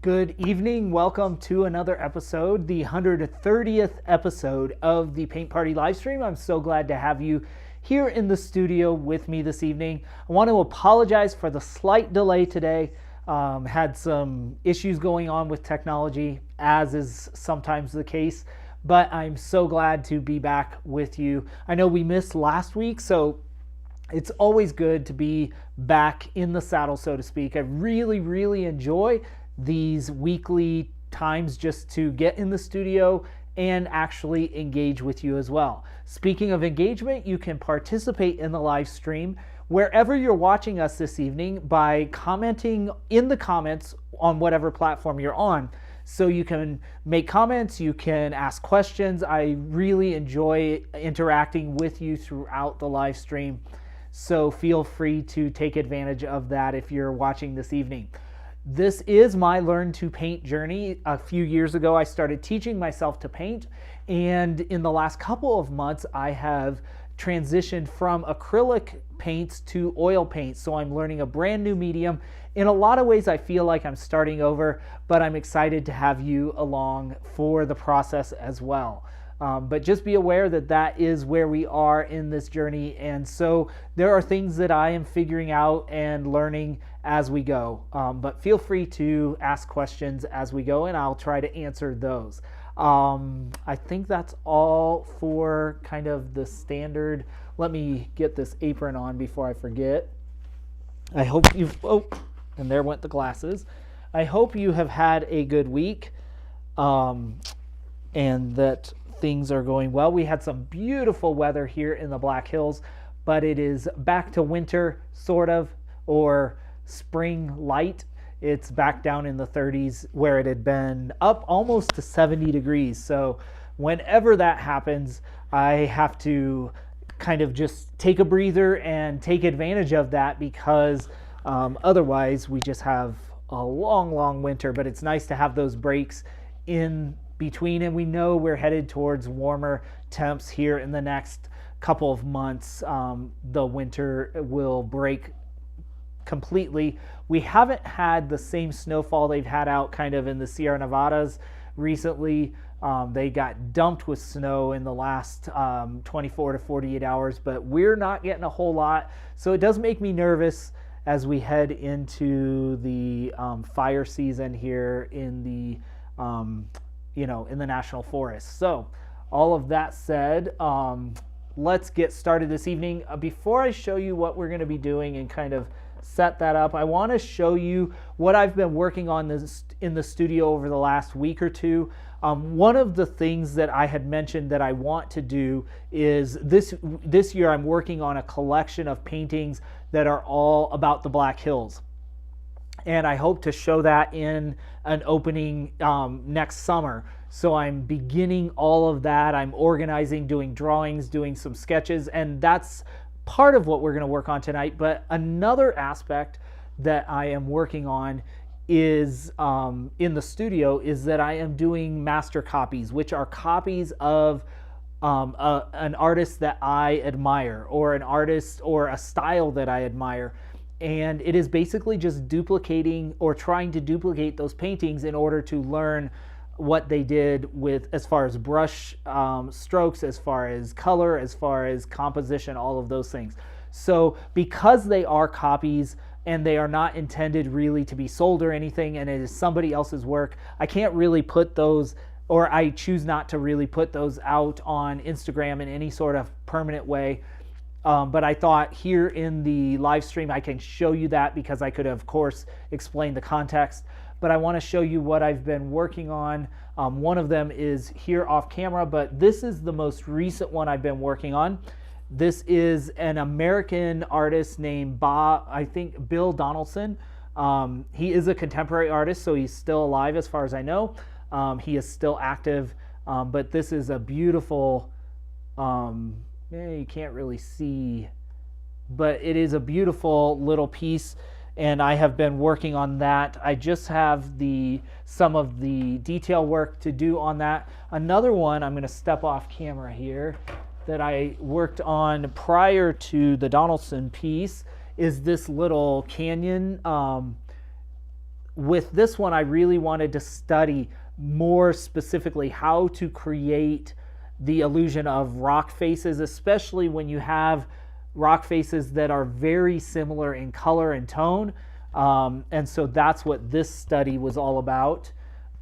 Good evening. Welcome to another episode, the 130th episode of the Paint Party Livestream. I'm so glad to have you here in the studio with me this evening. I want to apologize for the slight delay today. Had some issues going on with technology, as is sometimes the case, but I'm so glad to be back with you. I know we missed last week, so it's always good to be back in the saddle, so to speak. I really enjoy these weekly times just to get in the studio and actually engage with you as well. Speaking of engagement, you can participate in the live stream wherever you're watching us this evening by commenting in the comments on whatever platform you're on. So you can make comments, you can ask questions. I really enjoy interacting with you throughout the live stream. So feel free to take advantage of that if you're watching this evening. This is my Learn to Paint journey. A few years ago, I started teaching myself to paint, and in the last couple of months, I have transitioned from acrylic paints to oil paints. So I'm learning a brand new medium. In a lot of ways, I feel like I'm starting over, but I'm excited to have you along for the process as well. But just be aware that that is where we are in this journey. And so there are things that I am figuring out and learning as we go. But feel free to ask questions as we go, and I'll try to answer those. I think that's all for kind of the standard. Let me get this apron on before I forget. I hope you've, and there went the glasses. I hope you have had a good week and that things are going well. We had some beautiful weather here in the Black Hills, but it is back to winter, sort of, or spring light. It's back down in the 30s where it had been up almost to 70 degrees. So whenever that happens, I have to kind of just take a breather and take advantage of that because otherwise we just have a long winter. But it's nice to have those breaks in between, and we know we're headed towards warmer temps here in the next couple of months. The winter will break completely. We haven't had the same snowfall they've had out kind of in the Sierra Nevadas recently. They got dumped with snow in the last 24 to 48 hours, but we're not getting a whole lot. So it does make me nervous as we head into the fire season here in the in the national forest. So all of that said, let's get started this evening. Before I show you what we're going to be doing and kind of set that up, I want to show you what I've been working on in the studio over the last week or two. One of the things that I had mentioned that I want to do is this year I'm working on a collection of paintings that are all about the Black Hills. And I hope to show that in an opening next summer. So I'm beginning all of that. I'm organizing, doing drawings, doing some sketches, and that's part of what we're going to work on tonight. But another aspect that I am working on is in the studio is that I am doing master copies, which are copies of an artist that I admire, or an artist or a style that I admire. And it is basically just duplicating or trying to duplicate those paintings in order to learn what they did with as far as brush strokes, as far as color, as far as composition, all of those things. So because they are copies and they are not intended really to be sold or anything, and it is somebody else's work, I can't really put those, or I choose not to really put those out on Instagram in any sort of permanent way. But I thought here in the live stream I can show you that because I could, of course, explain the context. But I want to show you what I've been working on. One of them is here off camera, but this is the most recent one I've been working on. This is an American artist named Bill Donaldson. He is a contemporary artist, so he's still alive as far as I know. He is still active, but this is a beautiful... you can't really see, but it is a beautiful little piece, and I have been working on that. I just have some of the detail work to do on that. Another one, I'm going to step off camera here, that I worked on prior to the Donaldson piece is this little canyon with this one, I really wanted to study more specifically how to create the illusion of rock faces, especially when you have rock faces that are very similar in color and tone. And so that's what this study was all about.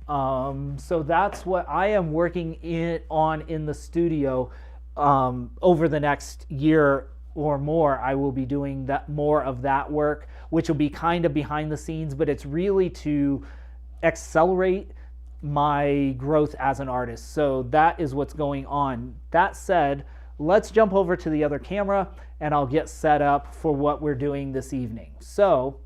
So that's what I am working on in the studio. Over the next year or more, I will be doing more of that work, which will be kind of behind the scenes, but it's really to accelerate my growth as an artist. So that is what's going on. That said, let's jump over to the other camera and I'll get set up for what we're doing this evening. So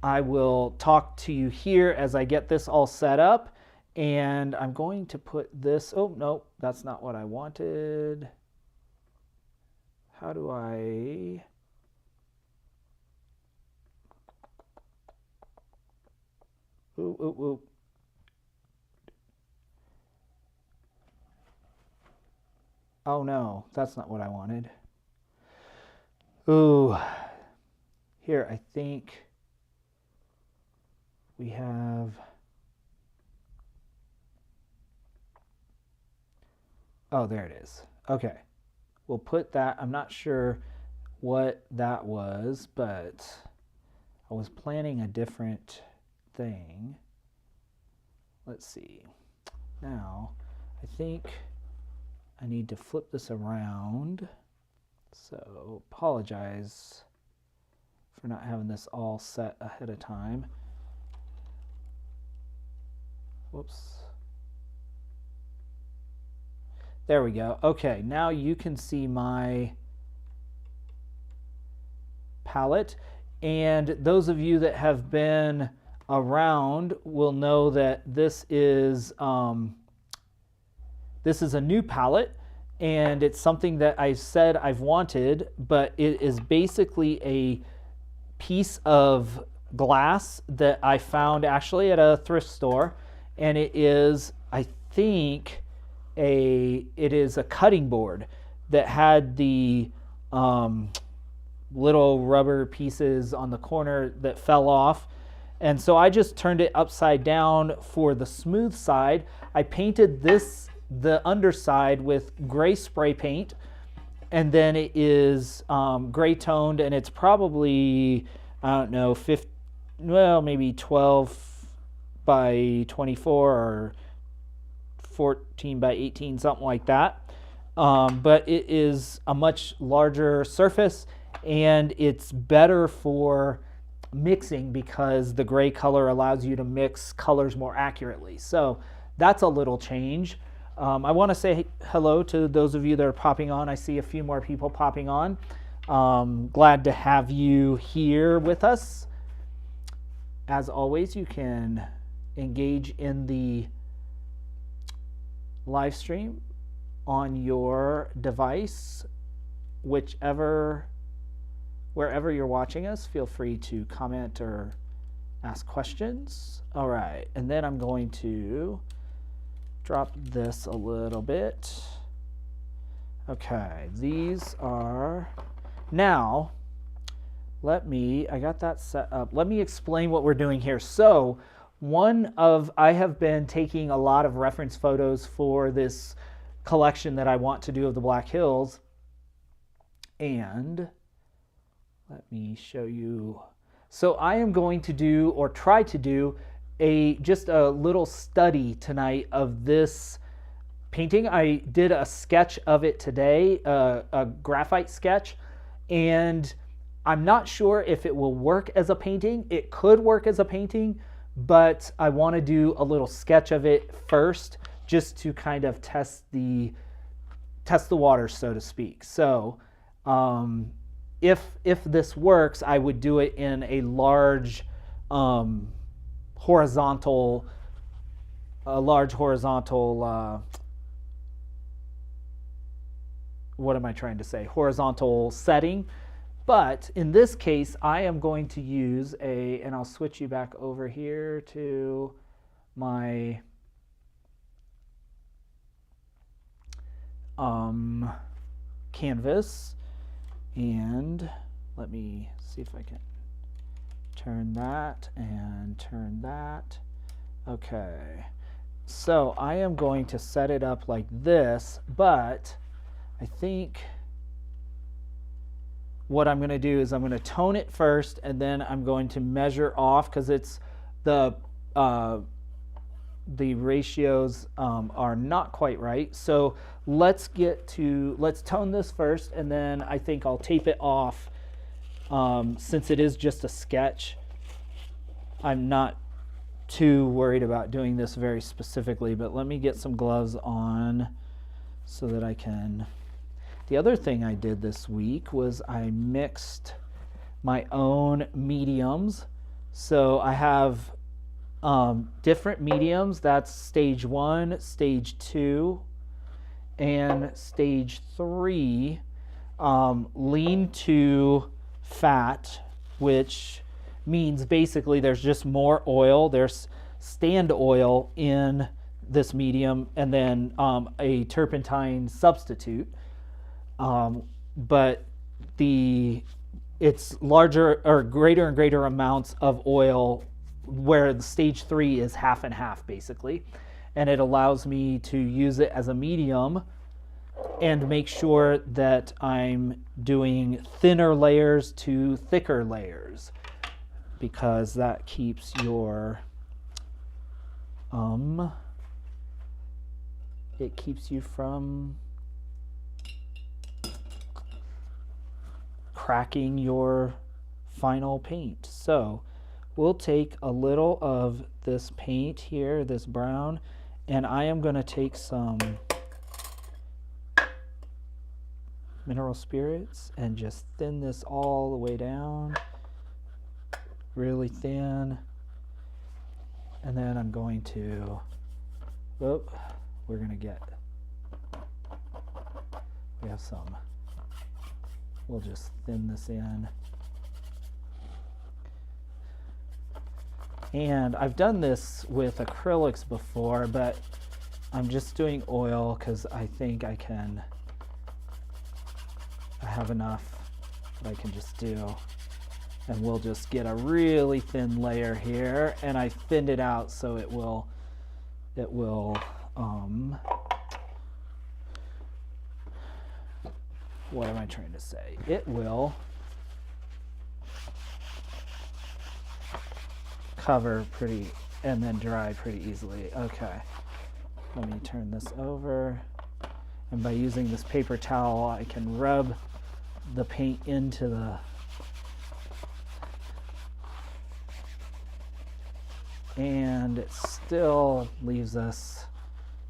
I will talk to you here as I get this all set up, and I'm going to put this, oh no, that's not what I wanted. How do I, ooh. Oh no, that's not what I wanted. Ooh, here I think we have, oh, there it is. Okay, we'll put that, I'm not sure what that was, but I was planning a different thing. Let's see. Now, I think I need to flip this around. So, apologize for not having this all set ahead of time. Whoops. There we go. Okay, now you can see my palette. And those of you that have been around will know that this is a new palette, and it's something that I said I've wanted, but it is basically a piece of glass that I found actually at a thrift store, and it is, I think, it is a cutting board that had the little rubber pieces on the corner that fell off. And so I just turned it upside down for the smooth side. I painted the underside with gray spray paint, and then it is gray toned, and it's probably, I don't know, maybe 12 by 24 or 14 by 18, something like that. But it is a much larger surface, and it's better for mixing because the gray color allows you to mix colors more accurately. So that's a little change. I want to say hello to those of you that are popping on. I see a few more people popping on. Glad to have you here with us. As always, you can engage in the live stream on your device, wherever you're watching us. Feel free to comment or ask questions. All right, and then I'm going to drop this a little bit. Okay, these are, now I got that set up. Let me explain what we're doing here. So I have been taking a lot of reference photos for this collection that I want to do of the Black Hills, and let me show you. So I am going to do, or try to do, just a little study tonight of this painting. I did a sketch of it today, a graphite sketch, and I'm not sure if it will work as a painting. It could work as a painting, but I want to do a little sketch of it first, just to kind of test the water, so to speak. So if this works, I would do it in a large horizontal what am I trying to say? Horizontal setting. But in this case, I am going to use and I'll switch you back over here to my canvas, and let me see if I can Turn that and turn that. Okay. So I am going to set it up like this, but I think what I'm going to do is I'm going to tone it first, and then I'm going to measure off, because it's the ratios are not quite right. So let's tone this first, and then I think I'll tape it off. Since it is just a sketch, I'm not too worried about doing this very specifically, but let me get some gloves on so that I can. The other thing I did this week was I mixed my own mediums. So I have different mediums. That's stage 1, stage 2, and stage 3. Lean to fat, which means basically there's just more oil. There's stand oil in this medium, and then a turpentine substitute. But it's larger or greater and greater amounts of oil, where the stage 3 is half and half basically, and it allows me to use it as a medium and make sure that I'm doing thinner layers to thicker layers, because that keeps your it keeps you from cracking your final paint. So we'll take a little of this paint here, this brown, and I am going to take some mineral spirits and just thin this all the way down, really thin. And then I'm going to, we have some, we'll just thin this in. And I've done this with acrylics before, but I'm just doing oil because I think I have enough that I can just do. And we'll just get a really thin layer here, and I thinned it out so it will what am I trying to say? It will cover pretty and then dry pretty easily. Okay, let me turn this over, and by using this paper towel I can rub the paint into the and it still leaves us,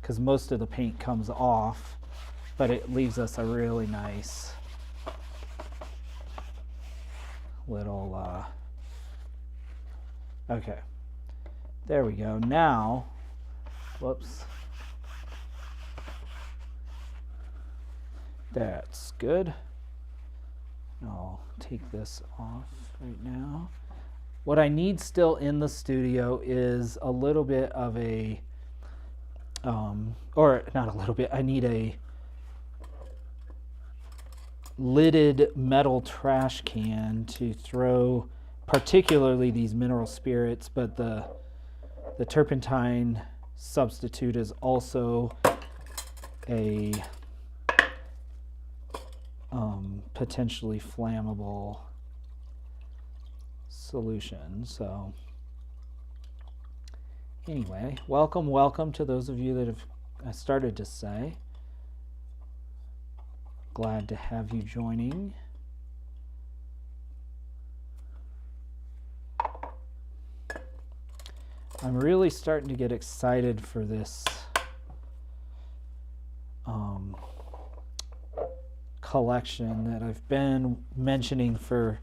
because most of the paint comes off, but it leaves us a really nice little okay, there we go. Now, whoops, that's good. I'll take this off right now. What I need still in the studio is a little bit of a, or not a little bit, I need a lidded metal trash can to throw particularly these mineral spirits, but the turpentine substitute is also a potentially flammable solution. So anyway, welcome to those of you that have started to say. Glad to have you joining. I'm really starting to get excited for this collection that I've been mentioning for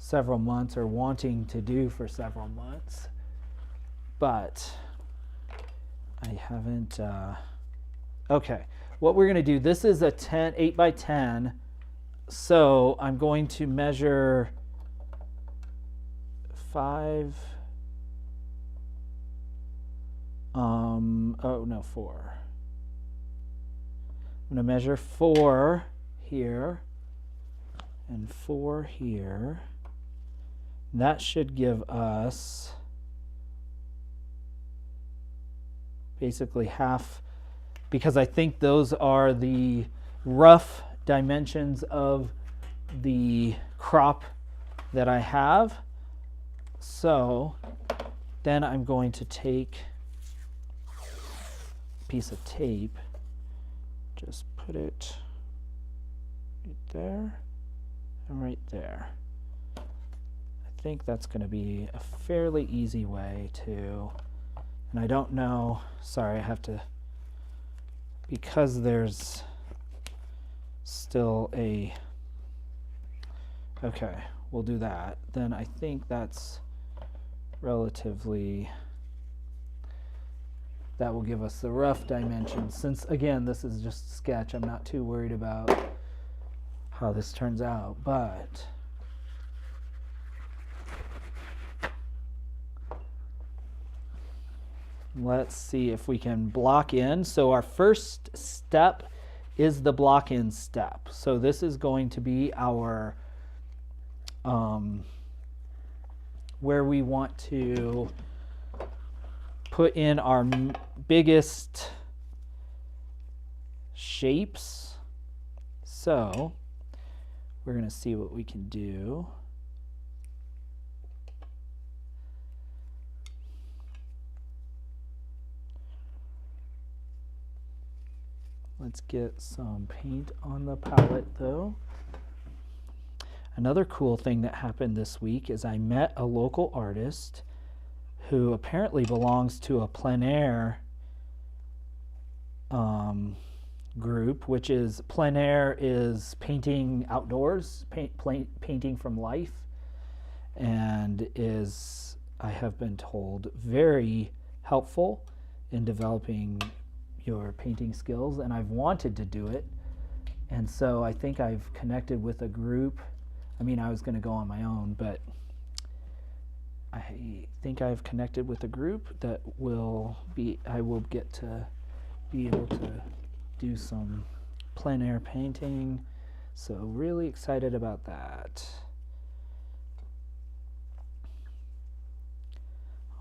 several months, or wanting to do for several months, but I haven't. Okay, what we're going to do, this is a 8 by 10, so I'm going to measure 5, 4. I'm going to measure 4 here and 4 here, That should give us basically half, because I think those are the rough dimensions of the crop that I have. So then I'm going to take a piece of tape, just put it right there and right there. I think that's going to be a fairly easy way to, and I don't know, sorry, I have to, because there's still a, okay, we'll do that. Then I think that's relatively, that will give us the rough dimensions. Since again, this is just a sketch, I'm not too worried about how this turns out, but let's see if we can block in. So our first step is the block in step. So this is going to be our where we want to put in our biggest shapes. So we're going to see what we can do. Let's get some paint on the palette though. Another cool thing that happened this week is I met a local artist who apparently belongs to a plein air group, which is, plein air is painting outdoors, painting from life, and is, I have been told, very helpful in developing your painting skills, and I've wanted to do it. And so I think I've connected with a group. I mean, I was going to go on my own, but I think I've connected with a group that will be, I will get to be able to do some plein air painting. So really excited about that.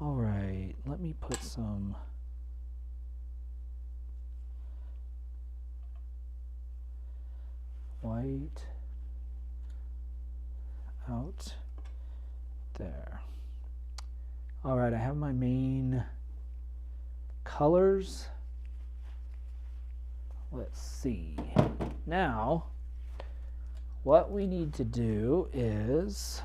All right, let me put some white out there. All right, I have my main colors. Let's see. Now, what we need to do is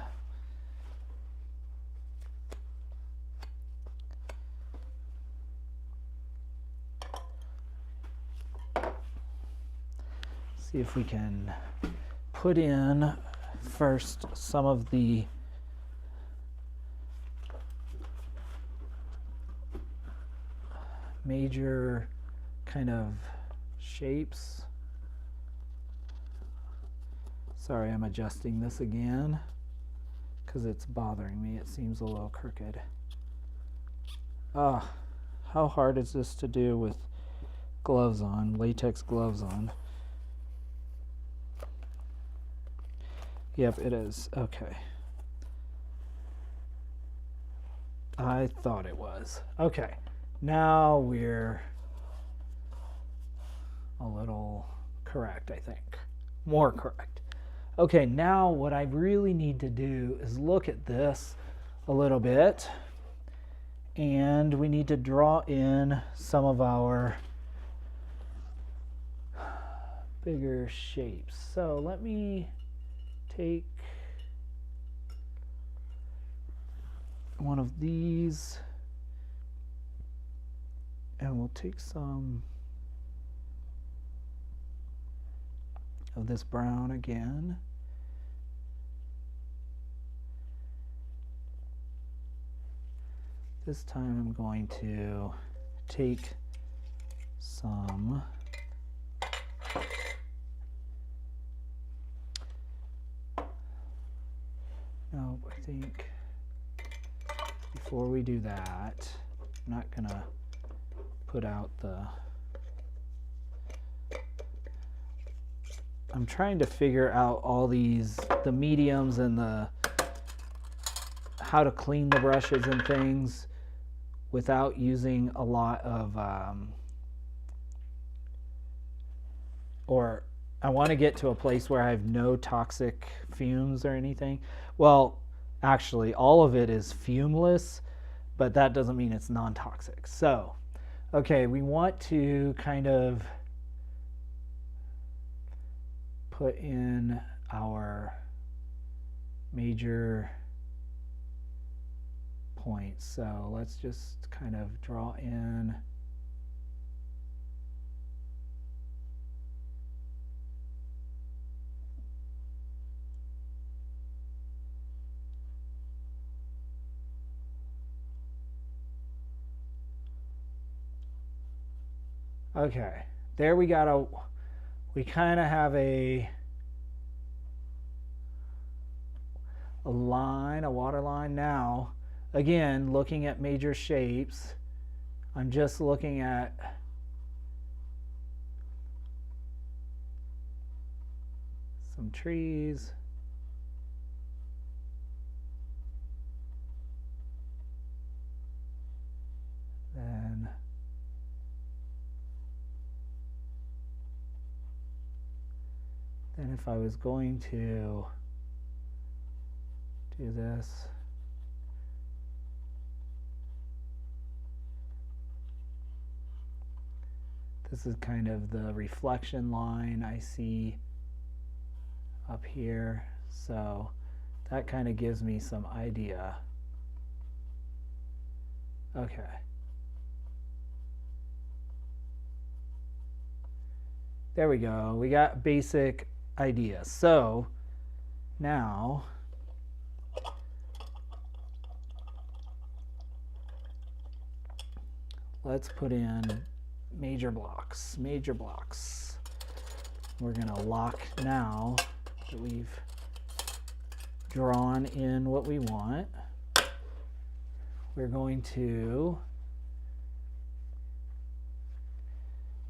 see if we can put in first some of the major kind of shapes. Sorry, I'm adjusting this again because it's bothering me. It seems a little crooked. Ah, how hard is this to do with gloves on, latex gloves on? Yep, it is. Okay. I thought it was. Okay. Now we're a little correct, I think. More correct. Okay, now what I really need to do is look at this a little bit, and we need to draw in some of our bigger shapes. So let me take one of these, and we'll take some of this brown again. This time I'm going to take some no, I think before we do that, I'm not gonna put out the, I'm trying to figure out all these, the mediums and the how to clean the brushes and things without using a lot of, or I want to get to a place where I have no toxic fumes or anything. Well, actually, all of it is fumeless, but that doesn't mean it's non-toxic. So, okay, we want to kind of put in our major points. So let's just kind of draw in okay, there we kind of have a line, a water line. Now, again, looking at major shapes, I'm just looking at some trees. Then if I was going to do this, this is kind of the reflection line I see up here. So that kind of gives me some idea. Okay. There we go. We got basic idea. So now let's put in major blocks. Major blocks. We're going to lock now that we've drawn in what we want. We're going to,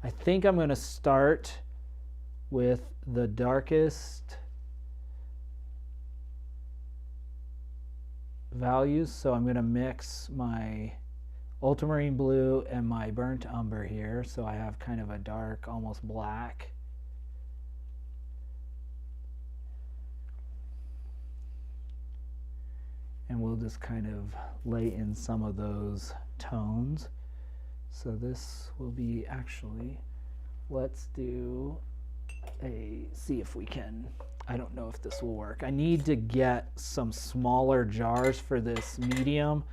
I think I'm going to start with the darkest values. So I'm going to mix my ultramarine blue and my burnt umber here. So I have kind of a dark, almost black. And we'll just kind of lay in some of those tones. So this will be actually, let's do see if we can, I don't know if this will work. I need to get some smaller jars for this medium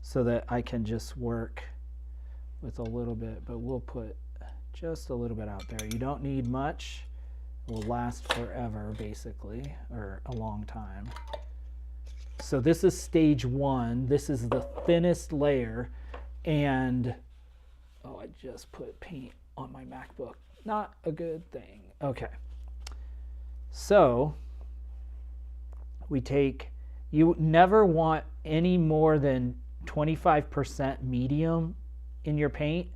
so that I can just work with a little bit, but we'll put just a little bit out there. You don't need much. It will last forever, basically, or a long time. So this is stage one. This is the thinnest layer. And, oh, I just put paint on my MacBook. Not a good thing. Okay. So we take, you never want any more than 25% medium in your paint.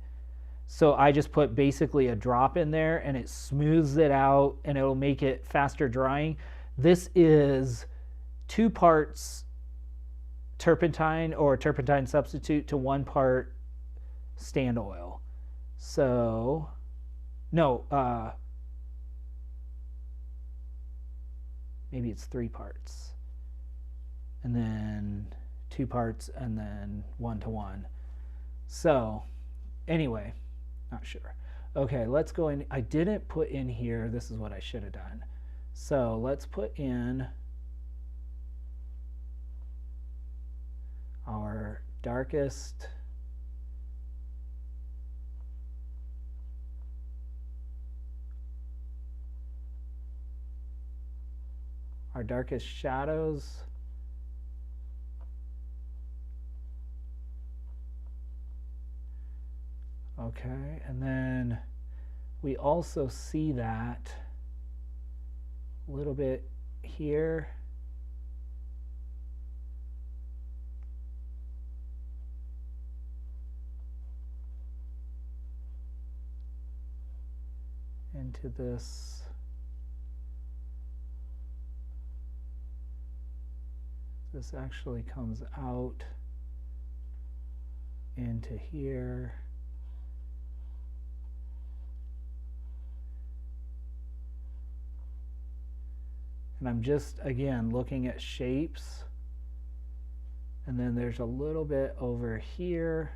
So I just put basically a drop in there and it smooths it out and it'll make it faster drying. This is 2 parts turpentine or turpentine substitute to 1 part stand oil. So, no, maybe it's 3 parts. And then 2 parts and then 1 to 1. So, anyway, not sure. Okay, let's go in. I didn't put in here, this is what I should have done. So let's put in our darkest shadows. Okay, and then we also see that a little bit here. Into this This actually comes out into here. And I'm just, again, looking at shapes. And then there's a little bit over here.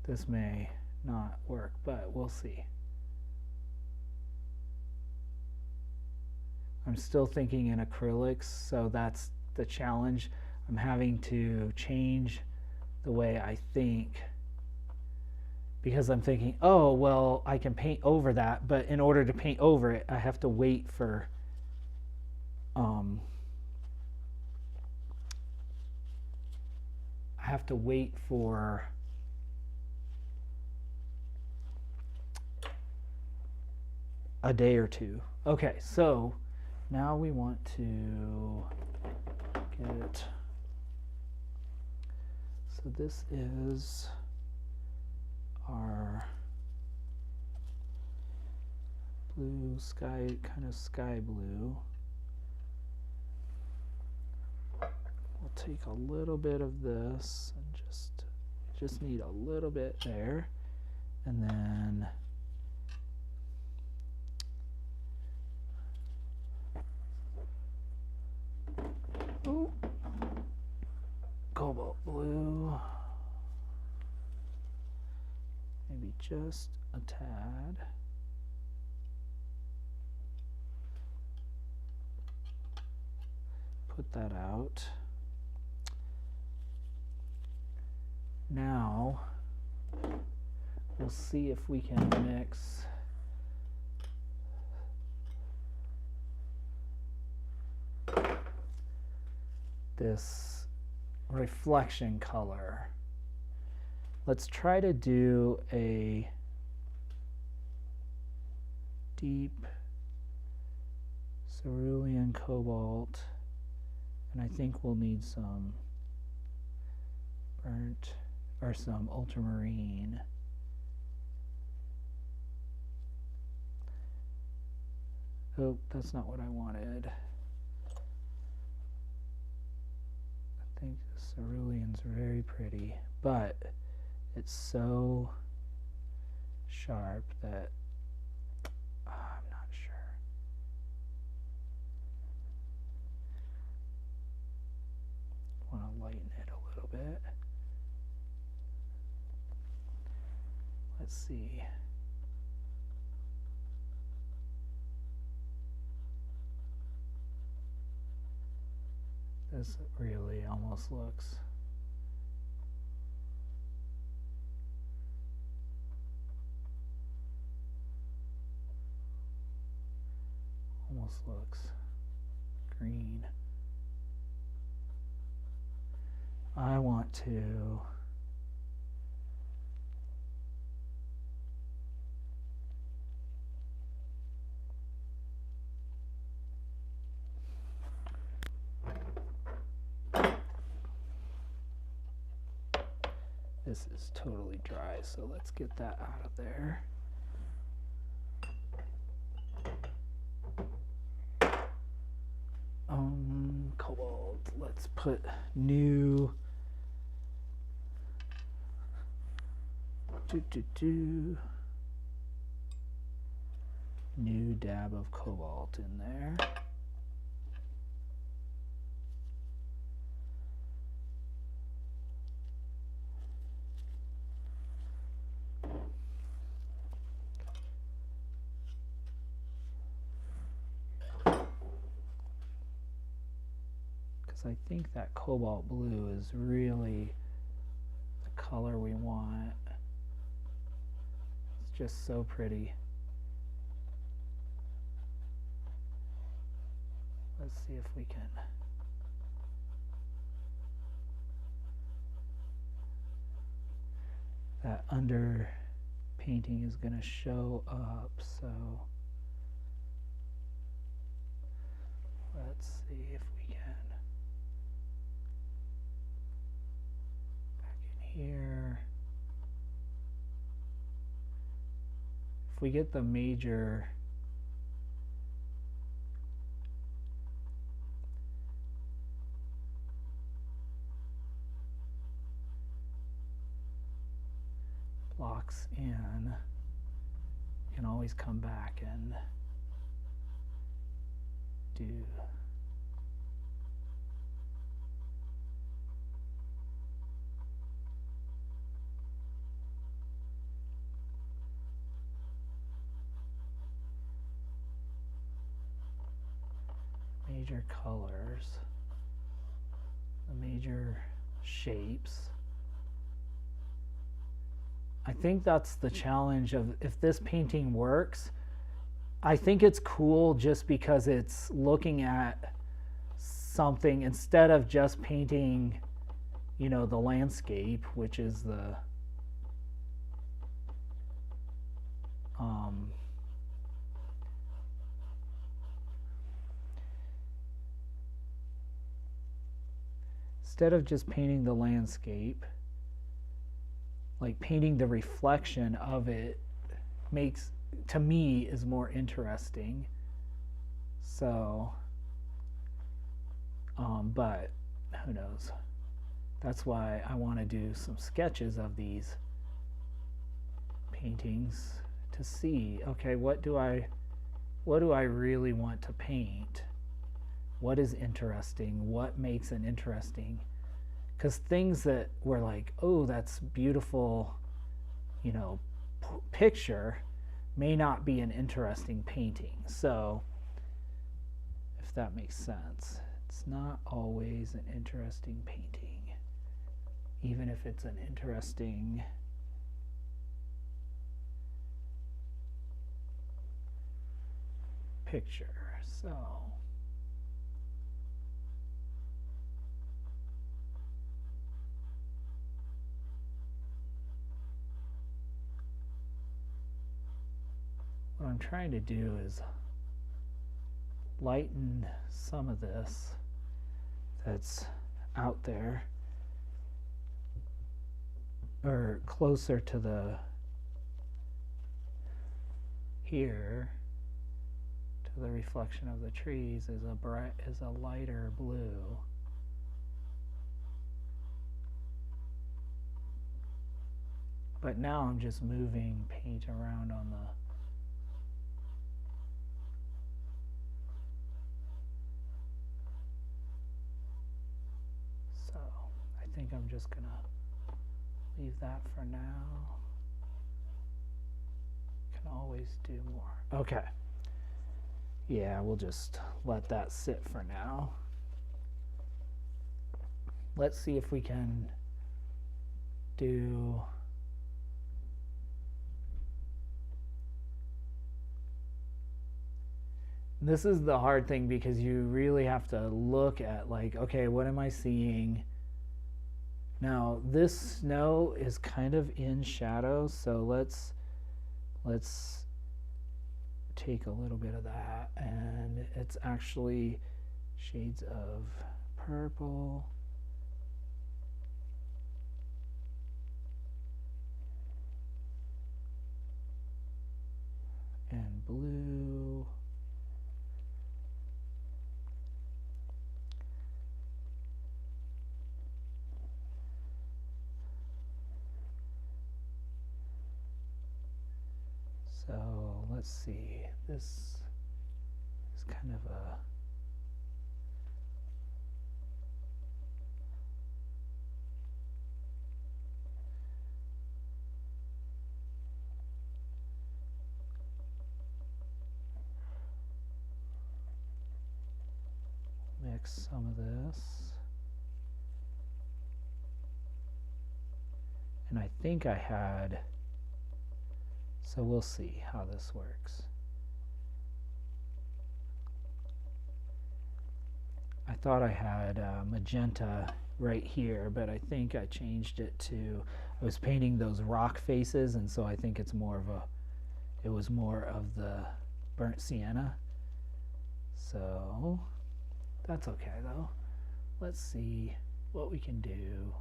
This may not work, but we'll see. I'm still thinking in acrylics, so that's the challenge. I'm having to change the way I think, because I'm thinking, oh, well, I can paint over that, but in order to paint over it, I have to wait for a day or two. Okay, so now we want to get, so this is our blue sky, kind of sky blue. We'll take a little bit of this and just need a little bit there, and then cobalt blue, maybe just a tad. Put that out. Now we'll see if we can mix this reflection color. Let's try to do a deep cerulean cobalt, and I think we'll need some burnt or some ultramarine. Oh, that's not what I wanted. I think the cerulean's very pretty, but it's so sharp that I'm not sure. I want to lighten it a little bit. Let's see. This really almost looks green. I want to this is totally dry, so let's get that out of there. Cobalt, let's put new new dab of cobalt in there. I think that cobalt blue is really the color we want. It's just so pretty. Let's see if we can. That under painting is going to show up, so let's see if we can. Back in here. If we get the major blocks in, you can always come back and do major colors, the major shapes. I think that's the challenge of if this painting works. I think it's cool just because it's looking at something instead of just painting, you know, the landscape, which is the instead of just painting the landscape, like painting the reflection of it makes, to me, is more interesting. So, but who knows? That's why I want to do some sketches of these paintings to see, okay, what do I really want to paint? What is interesting? What makes an interesting? Because things that were like, oh, that's beautiful, you know, picture may not be an interesting painting. So, if that makes sense, it's not always an interesting painting, even if it's an interesting picture. So, what I'm trying to do is lighten some of this that's out there, or closer to the here to the reflection of the trees is a lighter blue. But now I'm just moving paint around on the I think I'm just gonna leave that for now. Can always do more. Okay. Yeah, we'll just let that sit for now. Let's see if we can do this is the hard thing because you really have to look at like, okay, what am I seeing? Now this snow is kind of in shadow, so let's take a little bit of that, and it's actually shades of purple and blue. So let's see, this is kind of a mix some of this, and I think I had, so we'll see how this works. I thought I had magenta right here, but I think I changed it to, I was painting those rock faces, and so I think it's more of a, it was more of the burnt sienna. So That's okay though. Let's see what we can do.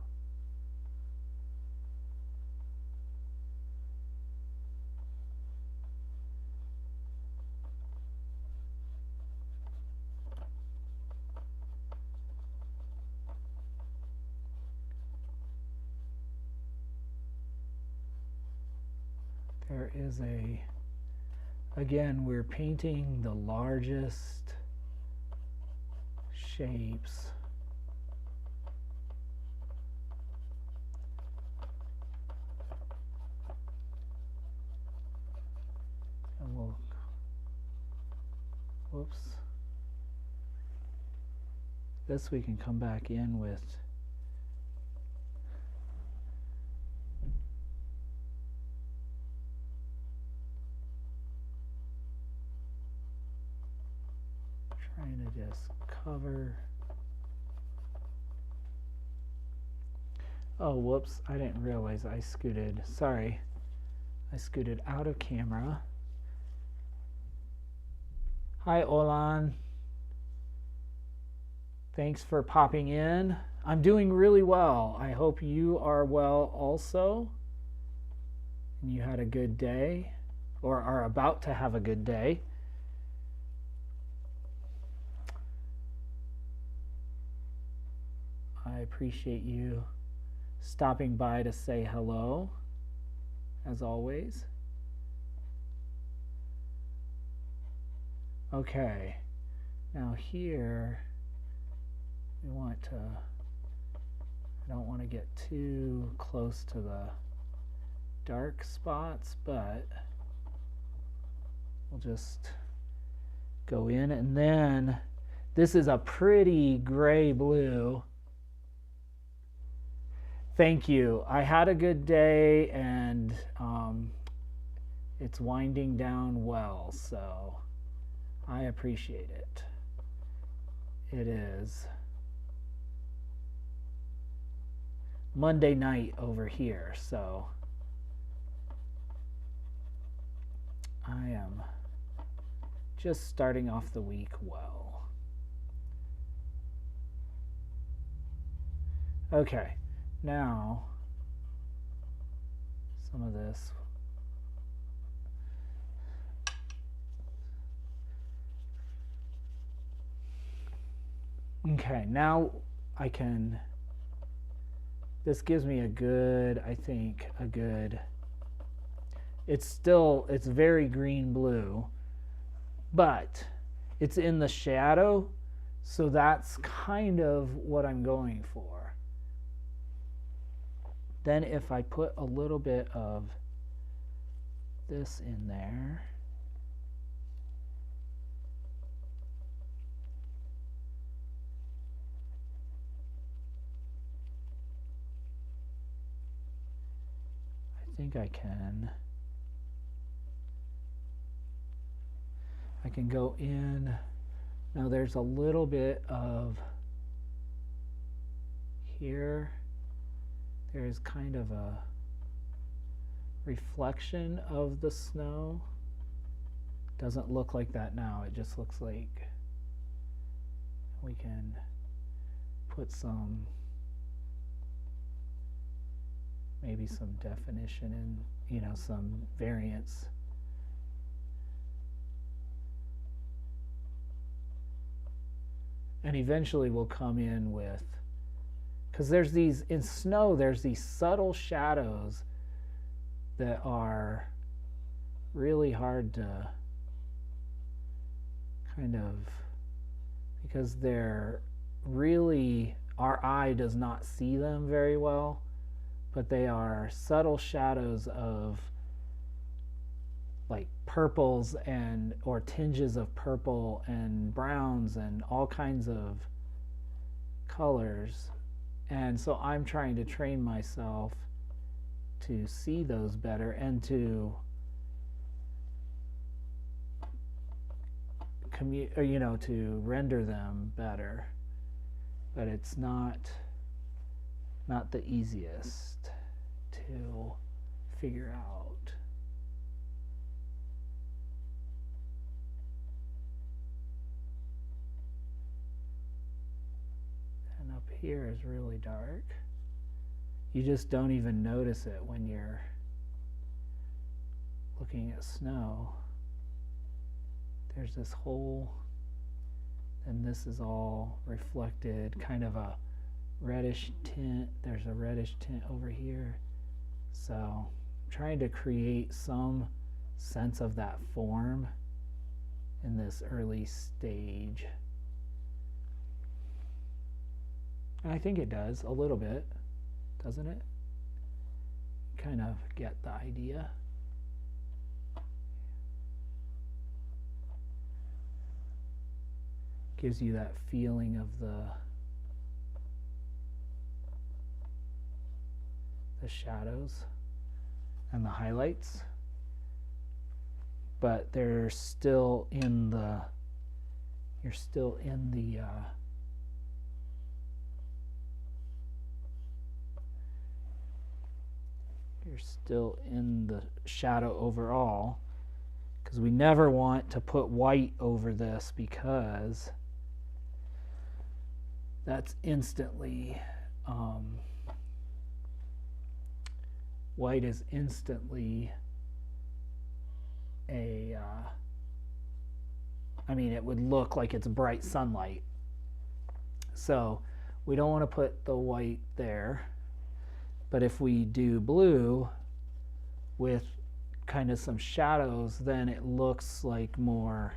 There is again, we're painting the largest shapes. And we'll, whoops. This we can come back in with trying to just cover. Oh, whoops, I didn't realize I scooted. Sorry, I scooted out of camera. Hi, Olan. Thanks for popping in. I'm doing really well. I hope you are well also. And you had a good day, or are about to have a good day. I appreciate you stopping by to say hello, as always. Okay, now here we want to, I don't want to get too close to the dark spots, but we'll just go in, and then this is a pretty gray blue. Thank you. I had a good day, and it's winding down well, so I appreciate it. It is Monday night over here, so I am just starting off the week well. Okay. Now, some of this. Okay, now I can, this gives me a good, I think, a good, it's very green blue, but it's in the shadow, so that's kind of what I'm going for. Then if I put a little bit of this in there, I think I can go in. Now there's a little bit of here. There's kind of a reflection of the snow. Doesn't look like that now. It just looks like we can put some, maybe some definition in, some variance. And eventually we'll come in with, because there's these, in snow, there's these subtle shadows that are really hard to kind of, because they're really, our eye does not see them very well, but they are subtle shadows of like purples and, or tinges of purple and browns and all kinds of colors. And so I'm trying to train myself to see those better and to to render them better. But it's not the easiest to figure out. here is really dark. You just don't even notice it when you're looking at snow. There's this hole, and this is all reflected, kind of a reddish tint. There's a reddish tint over here. So I'm trying to create some sense of that form in this early stage. And I think it does a little bit, doesn't it? Kind of get the idea. Gives you that feeling of the shadows and the highlights, but they're still in the, you're still in the shadow overall, because we never want to put white over this, because that's instantly white is instantly a I mean, it would look like it's bright sunlight, so we don't want to put the white there. But if we do blue with kind of some shadows, then it looks like more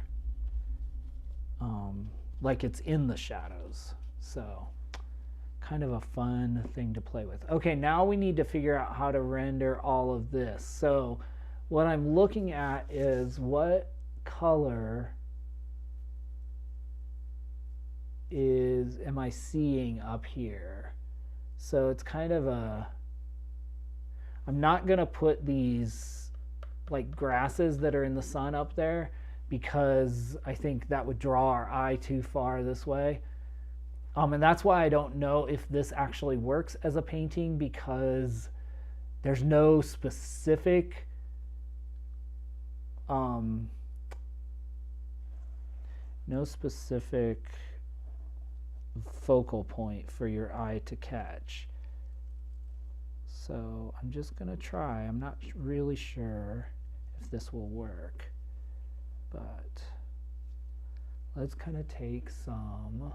like it's in the shadows. So kind of a fun thing to play with. Okay, now we need to figure out how to render all of this. So what I'm looking at is what color am I seeing up here. So it's kind of a, I'm not going to put these like grasses that are in the sun up there, because I think that would draw our eye too far this way. And that's why I don't know if this actually works as a painting, because there's no specific focal point for your eye to catch. So I'm just going to try. I'm not really sure if this will work, but let's kind of take some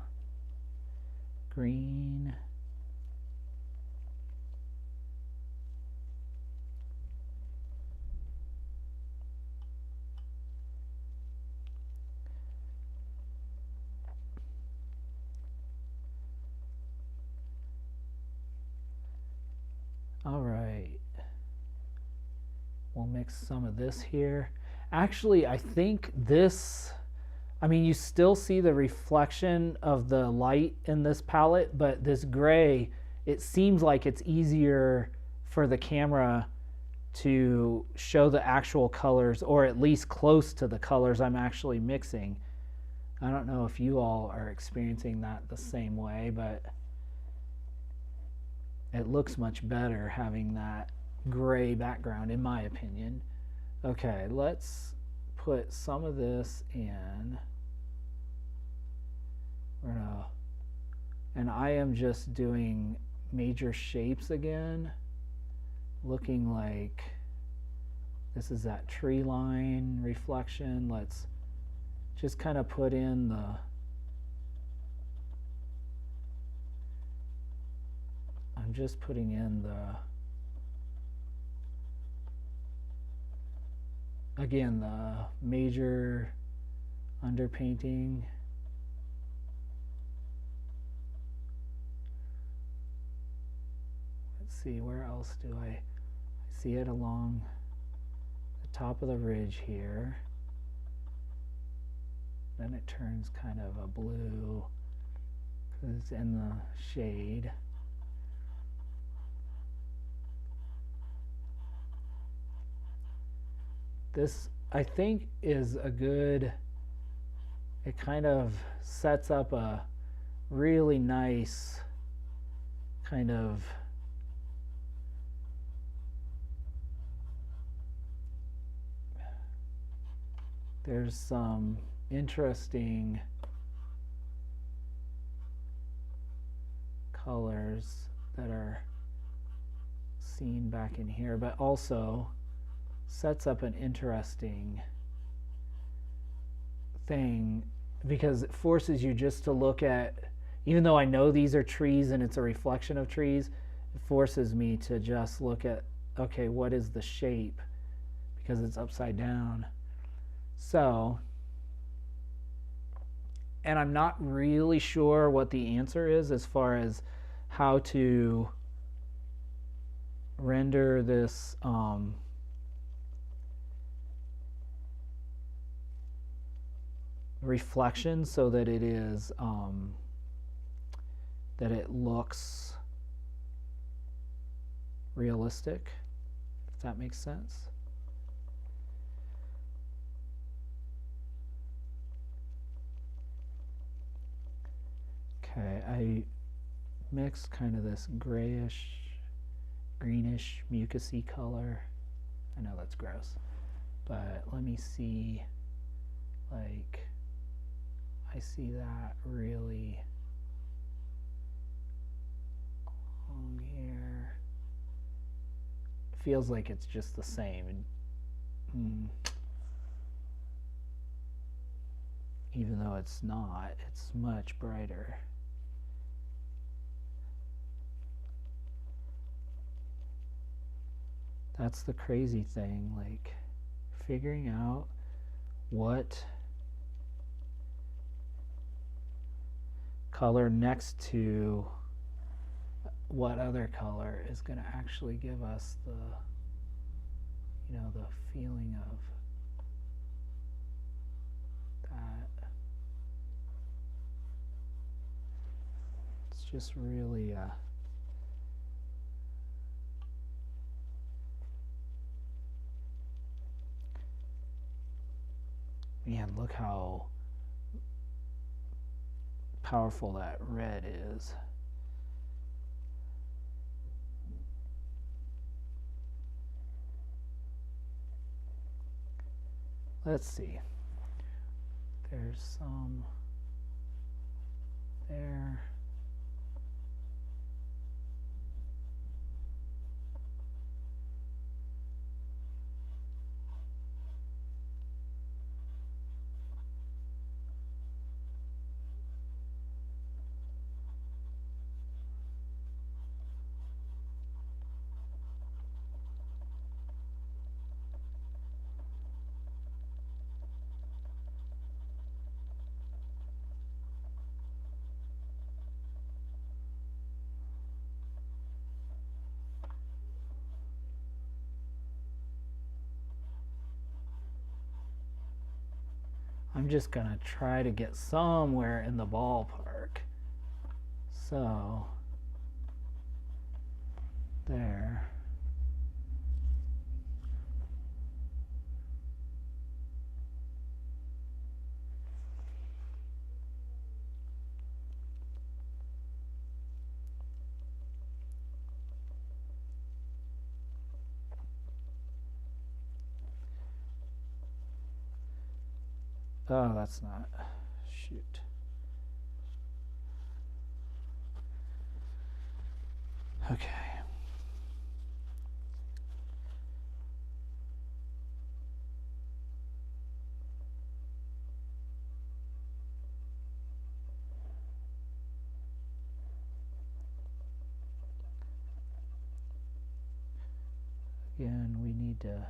green. All right. We'll mix some of this here. Actually, I think this, I mean, you still see the reflection of the light in this palette, but this gray, it seems like it's easier for the camera to show the actual colors, or at least close to the colors I'm actually mixing. I don't know if you all are experiencing that the same way, but it looks much better having that gray background, in my opinion. Okay, let's put some of this in. And I am just doing major shapes again, looking like this is that tree line reflection. Let's just kind of put in the, I'm just putting in the, again, the major underpainting. Let's see, where else do I see it? Along the top of the ridge here. Then it turns kind of a blue because it's in the shade. This, I think, is a good, it kind of sets up a really nice kind of there's some interesting colors that are seen back in here, but also sets up an interesting thing because it forces you just to look at, even though I know these are trees and it's a reflection of trees, it forces me to just look at, okay, what is the shape, because it's upside down. So, and I'm not really sure what the answer is as far as how to render this reflection so that it is that it looks realistic, if that makes sense. Okay, I mixed kind of this grayish, greenish, mucusy color. I know that's gross, but let me see, like, I see that really along here. It feels like it's just the same. Even though it's not, it's much brighter. That's the crazy thing, like figuring out what color next to what other color is going to actually give us the, you know, the feeling of that. It's just really man, look how powerful that red is. Let's see. There's some there. I'm just gonna try to get somewhere in the ballpark. So, there. Oh, that's not, shoot. Okay. Again, we need to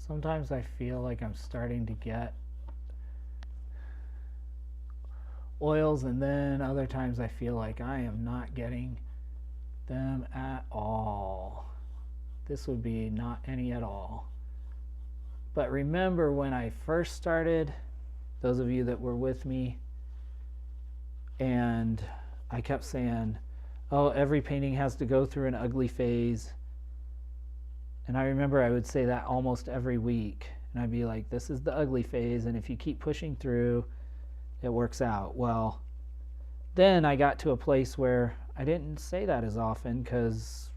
Sometimes I feel like I'm starting to get oils, and then other times I feel like I am not getting them at all. This would be not any at all. But remember when I first started, those of you that were with me, and I kept saying, oh, every painting has to go through an ugly phase. And I remember I would say that almost every week. And I'd be like, this is the ugly phase, and if you keep pushing through, it works out. Well, then I got to a place where I didn't say that as often because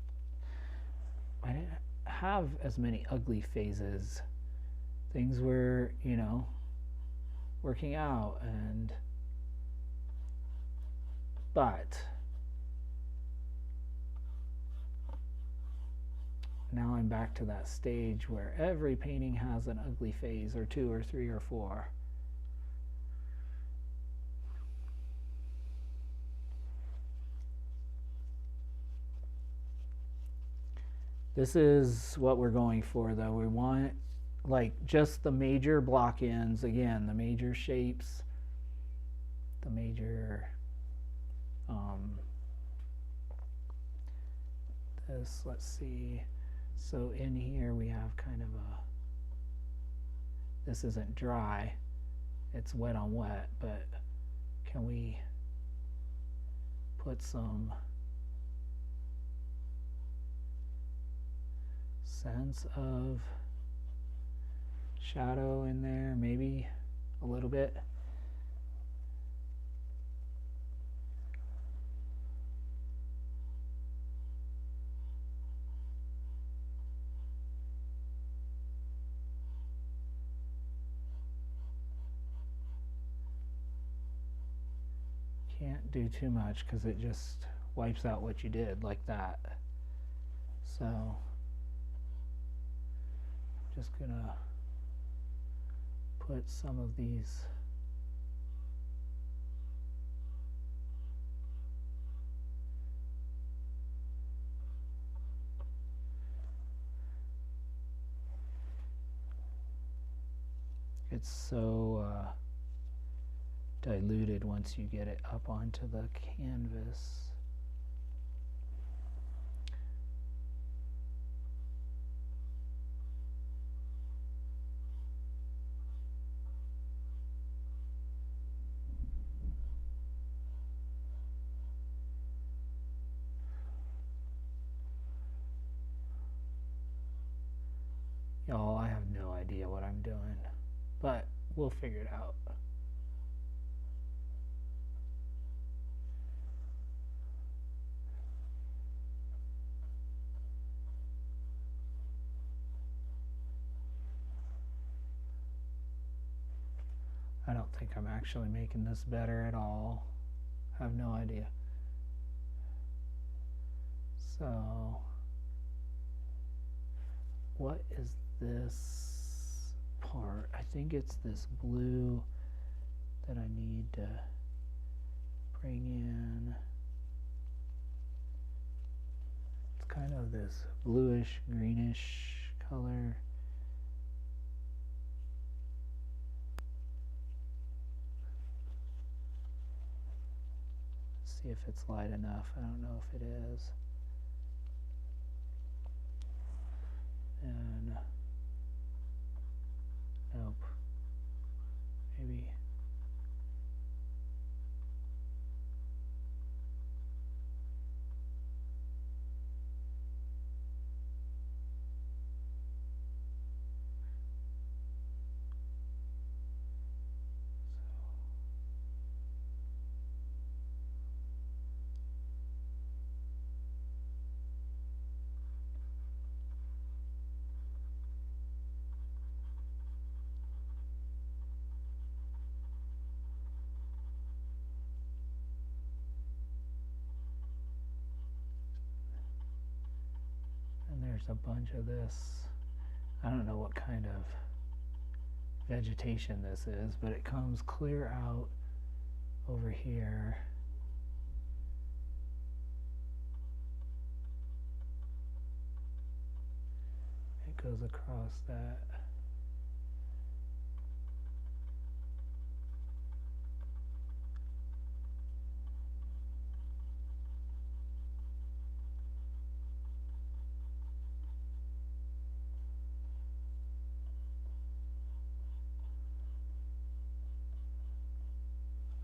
I didn't have as many ugly phases. Things were, you know, working out, but now I'm back to that stage where every painting has an ugly phase, or 2 or 3 or 4. This is what we're going for, though. We want like just the major block ends, again, the major shapes, the major this, let's see. So in here we have kind of a, this isn't dry, it's wet on wet, but can we put some sense of shadow in there, maybe a little bit? Can't do too much because it just wipes out what you did like that. So just gonna put some of these it's so diluted once you get it up onto the canvas. Y'all, I have no idea what I'm doing, but we'll figure it out. I don't think I'm actually making this better at all. I have no idea. So, what is this part? I think it's this blue that I need to bring in. It's kind of this bluish, greenish color. See if it's light enough. I don't know if it is. And nope. Maybe. There's a bunch of this. I don't know what kind of vegetation this is, but it comes clear out over here. It goes across that.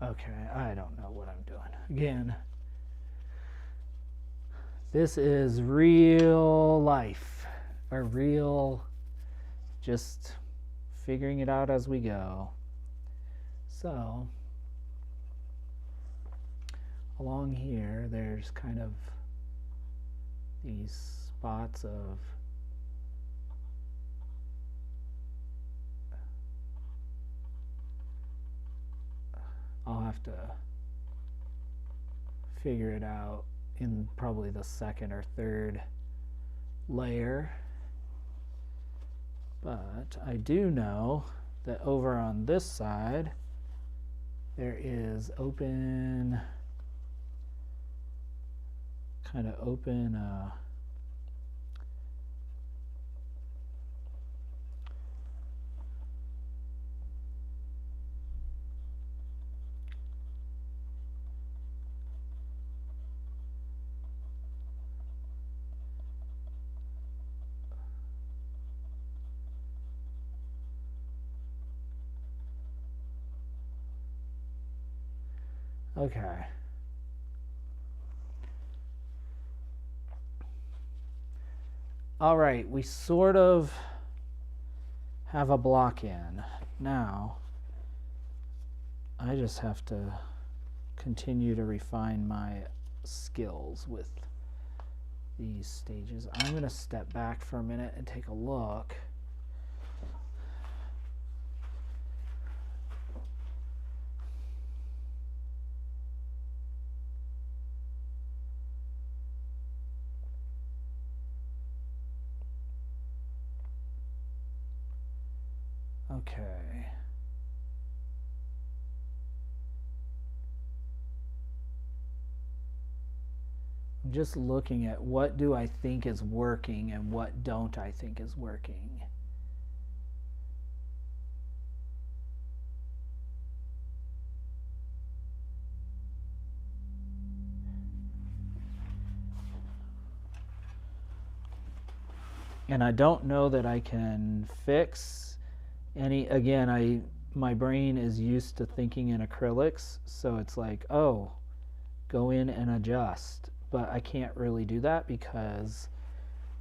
Okay, I don't know what I'm doing. Again, this is real life, or real, just figuring it out as we go. So, along here, there's kind of these spots of I'll have to figure it out in probably the second or third layer. But I do know that over on this side, there is open, kind of open, okay. All right, we sort of have a block in. Now, I just have to continue to refine my skills with these stages. I'm going to step back for a minute and take a look. Okay. I'm just looking at what do I think is working and what don't I think is working. And I don't know that I can fix any, again, my brain is used to thinking in acrylics, so it's like, oh, go in and adjust. But I can't really do that because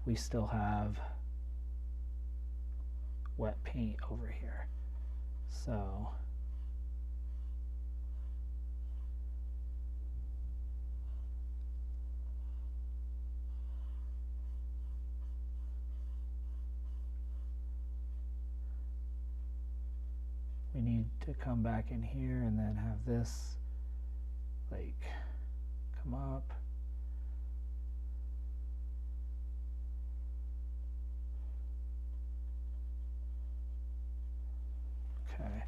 we still have wet paint over here. So we need to come back in here and then have this like come up. Okay.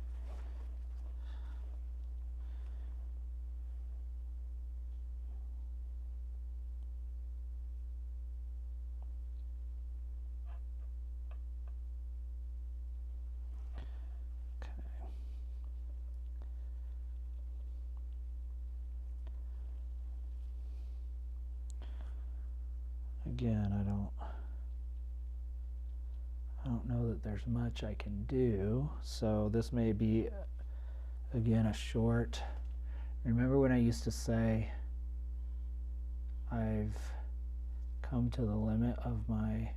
Again, I don't know that there's much I can do, so this may be again a short. Remember when I used to say I've come to the limit of my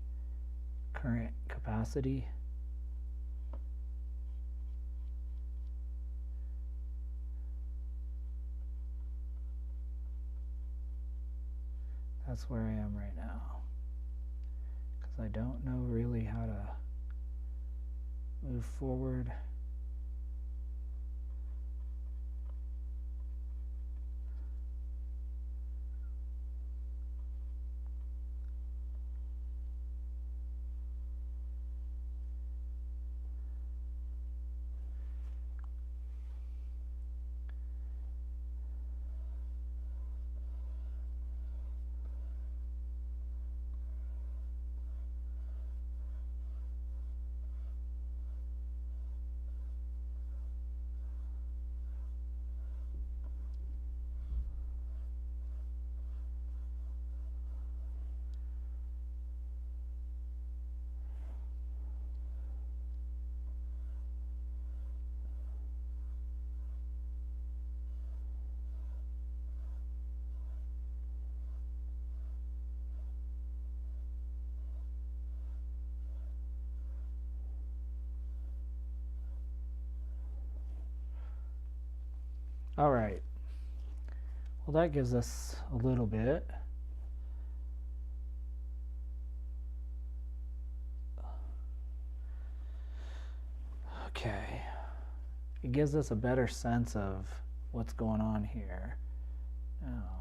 current capacity? That's where I am right now, because I don't know really how to move forward. All right. Well, that gives us a little bit. Okay. It gives us a better sense of what's going on here. Now,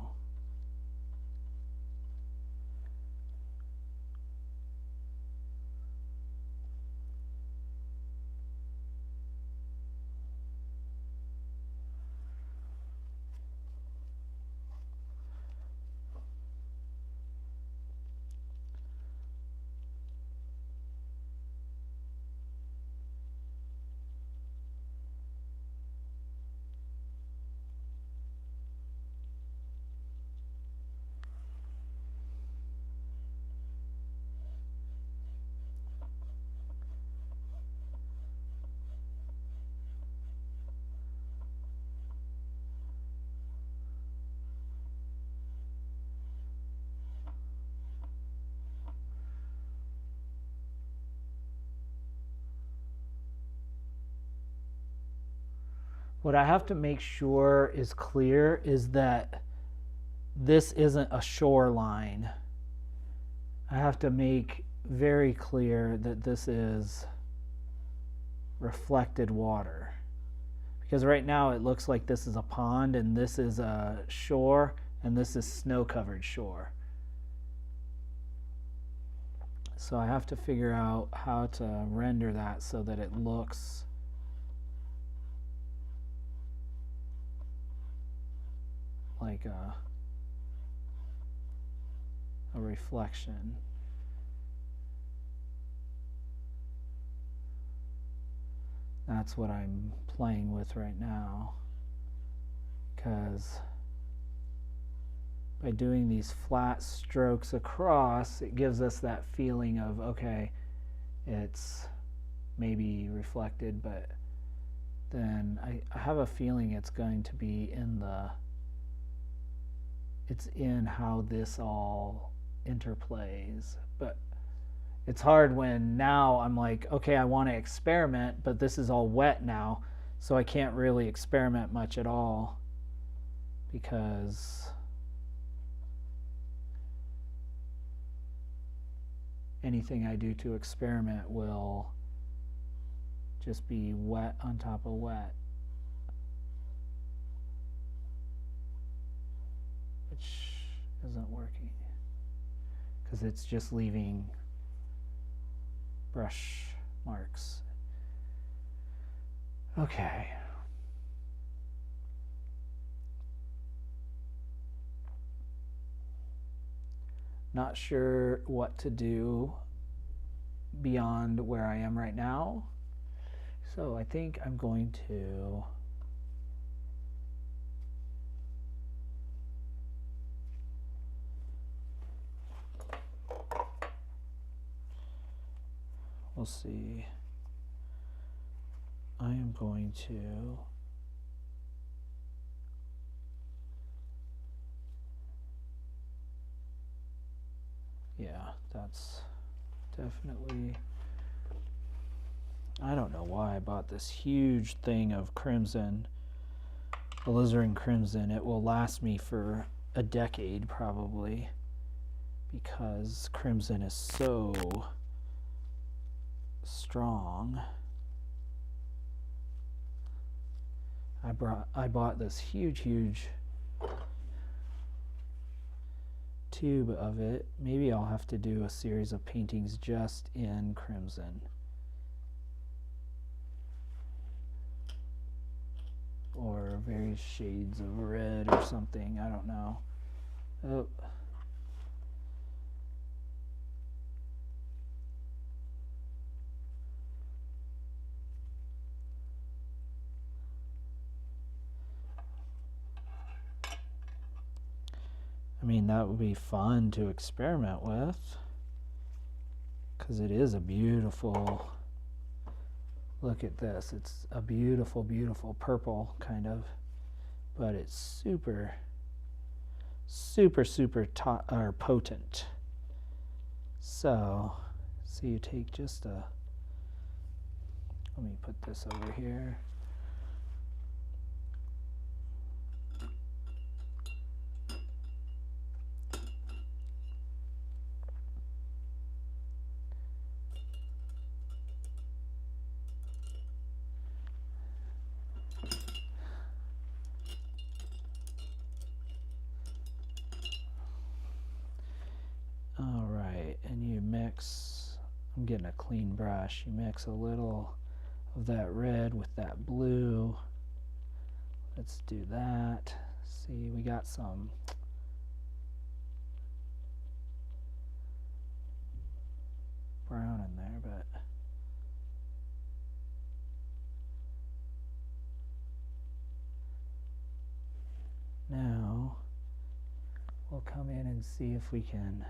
what I have to make sure is clear is that this isn't a shoreline. I have to make very clear that this is reflected water. Because right now it looks like this is a pond and this is a shore and this is snow-covered shore. So I have to figure out how to render that so that it looks like a reflection. That's what I'm playing with right now, because by doing these flat strokes across, it gives us that feeling of, okay, it's maybe reflected, but then I have a feeling it's going to be it's in how this all interplays. But it's hard when now I'm like, okay, I want to experiment, but this is all wet now, so I can't really experiment much at all, because anything I do to experiment will just be wet on top of wet, which isn't working because it's just leaving brush marks. Okay. Not sure what to do beyond where I am right now. So I think I'm going to we'll see. I am going to that's definitely, I don't know why I bought this huge thing of crimson, alizarin crimson. It will last me for a decade probably, because crimson is so strong. I bought this huge tube of it. Maybe I'll have to do a series of paintings just in crimson, or various shades of red or something. I don't know. Oh. I mean, that would be fun to experiment with, because it is a beautiful, look at this, it's a beautiful purple kind of, but it's super potent. So you take just let me put this over here. I'm getting a clean brush. You mix a little of that red with that blue. Let's do that. See, we got some brown in there, but now we'll come in and see if we can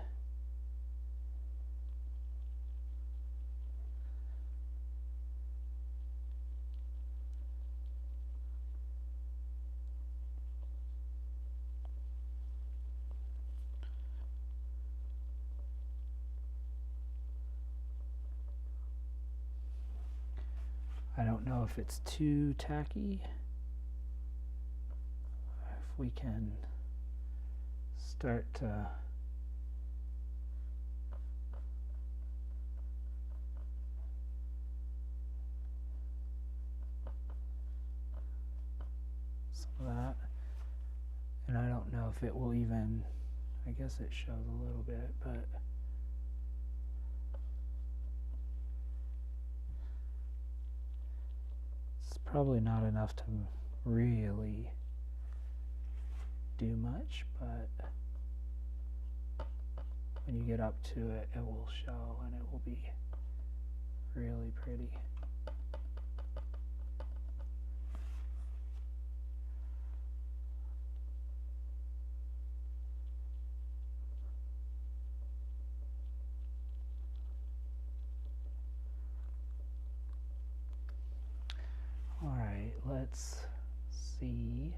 I don't know if it's too tacky. If we can start to some of that, and I don't know if it will even, I guess it shows a little bit, but it's probably not enough to really do much, but when you get up to it, it will show and it will be really pretty. All right, let's see.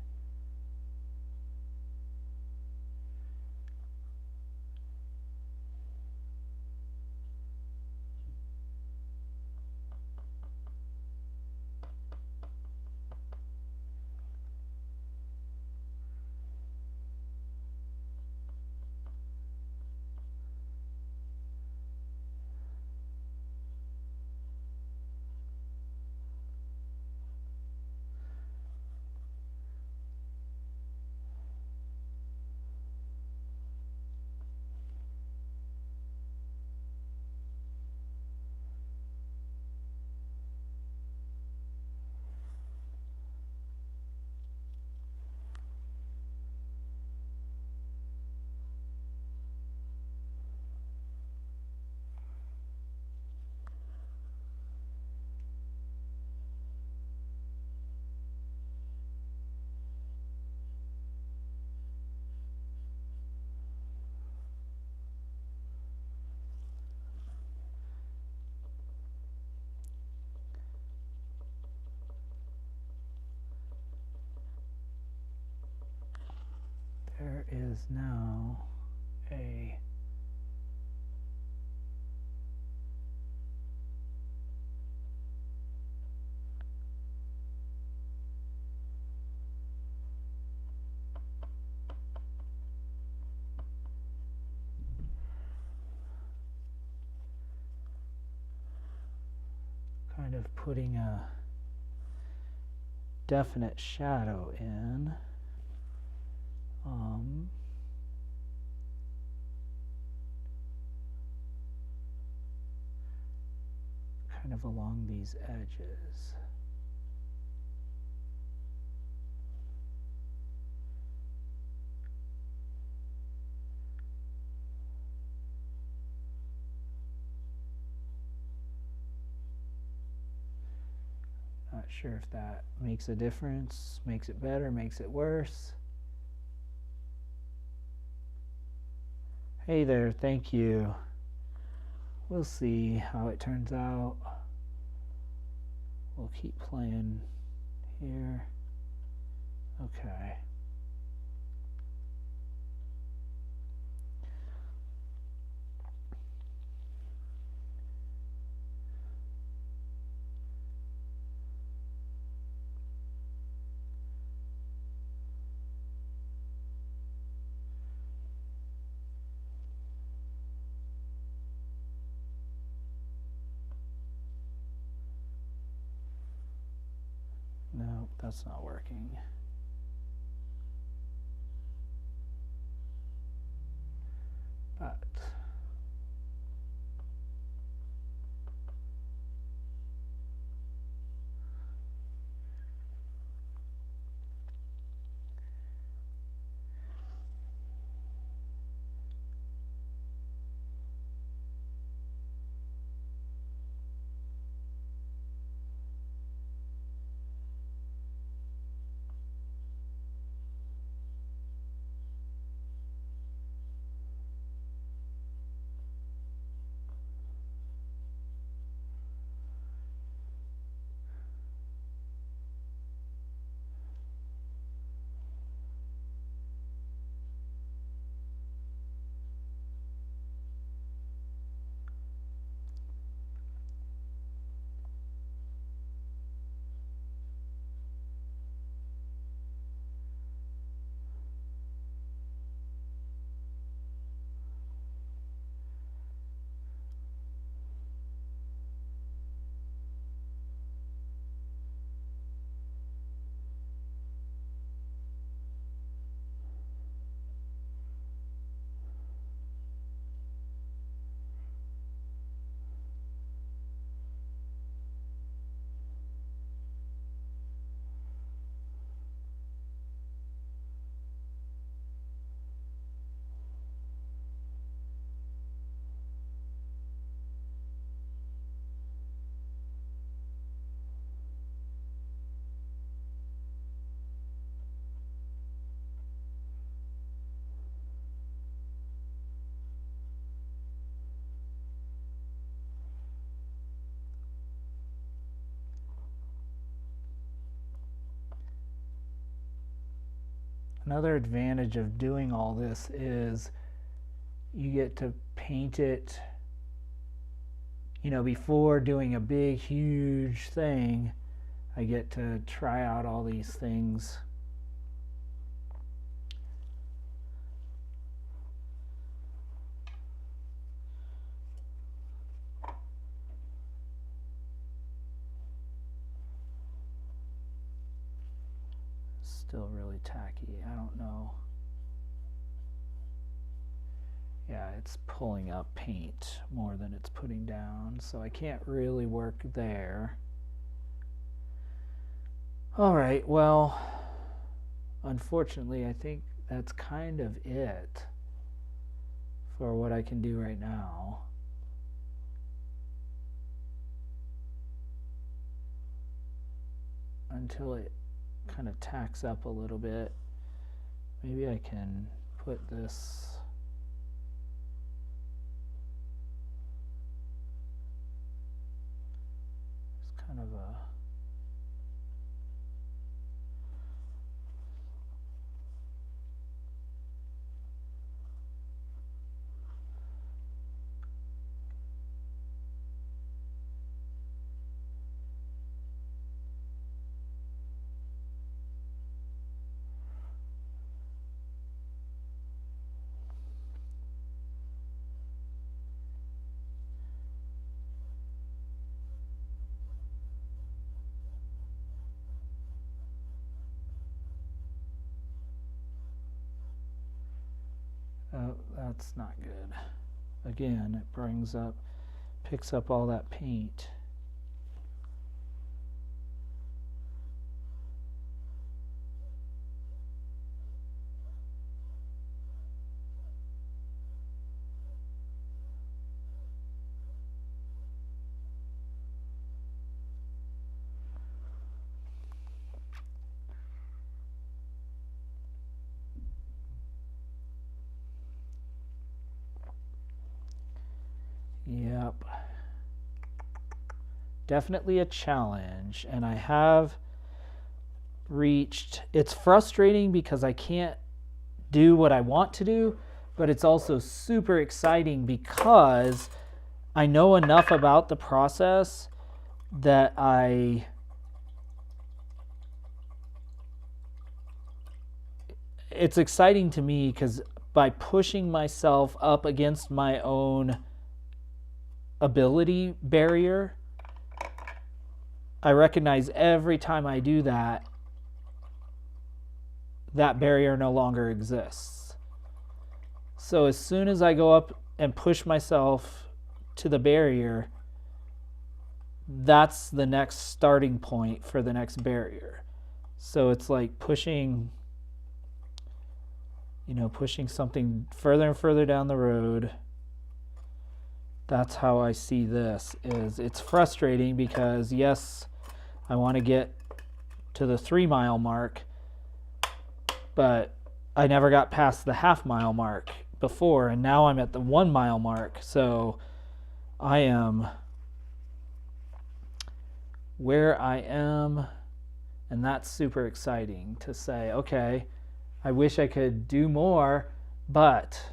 There is now a kind of putting a definite shadow in. Kind of along these edges. Not sure if that makes a difference, makes it better, makes it worse. Hey there, thank you. We'll see how it turns out. We'll keep playing here. Okay. No, that's not working. But another advantage of doing all this is you get to paint it, you know, before doing a big, huge thing. I get to try out all these things. Still really tacky. I don't know. Yeah, it's pulling up paint more than it's putting down, so I can't really work there. All right, well, unfortunately, I think that's kind of it for what I can do right now. Until it kind of tacks up a little bit. Maybe I can put this it's kind of a oh, that's not good. Again, it picks up all that paint. Yep. Definitely a challenge, and I have reached, it's frustrating because I can't do what I want to do, but it's also super exciting because I know enough about the process that it's exciting to me because by pushing myself up against my own ability barrier, I recognize every time I do that, that barrier no longer exists. So as soon as I go up and push myself to the barrier, that's the next starting point for the next barrier. So it's like pushing, you know, pushing something further and further down the road. That's how I see this. It's frustrating because yes, I want to get to the 3 mile mark, but I never got past the half-mile mark before, and now I'm at the 1 mile mark. So I am where I am, and that's super exciting to say, okay, I wish I could do more, but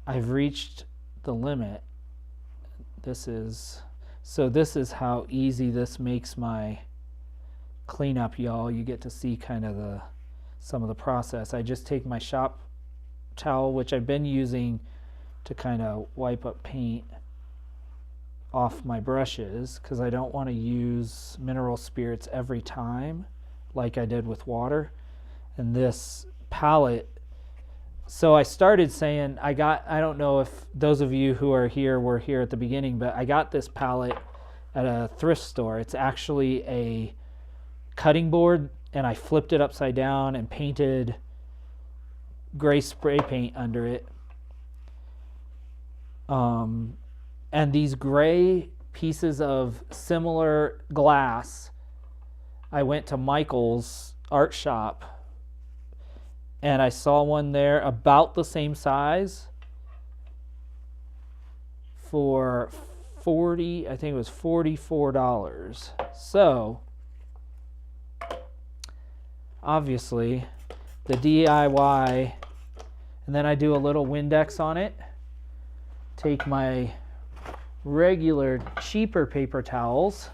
I've reached the limit. This is how easy this makes my cleanup, y'all. You get to see kind of some of the process. I just take my shop towel, which I've been using to kind of wipe up paint off my brushes because I don't want to use mineral spirits every time like I did with water. And this palette, so I started saying, I don't know if those of you who are here were here at the beginning, but I got this palette at a thrift store. It's actually a cutting board, and I flipped it upside down and painted gray spray paint under it. And these gray pieces of similar glass, I went to Michael's art shop and I saw one there about the same size for I think it was $44. So obviously the DIY, and then I do a little Windex on it. Take my regular cheaper paper towels,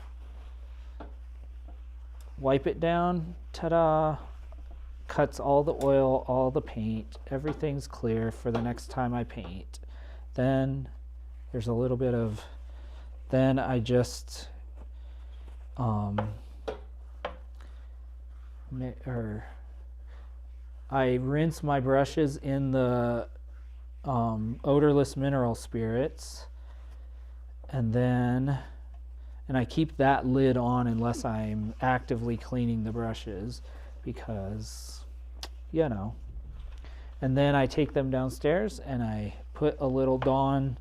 wipe it down, ta-da, cuts all the oil, all the paint, everything's clear for the next time I paint. Then there's a little bit of, then I just I rinse my brushes in the odorless mineral spirits, and I keep that lid on unless I'm actively cleaning the brushes, because, you know. And then I take them downstairs and I put a little Dawn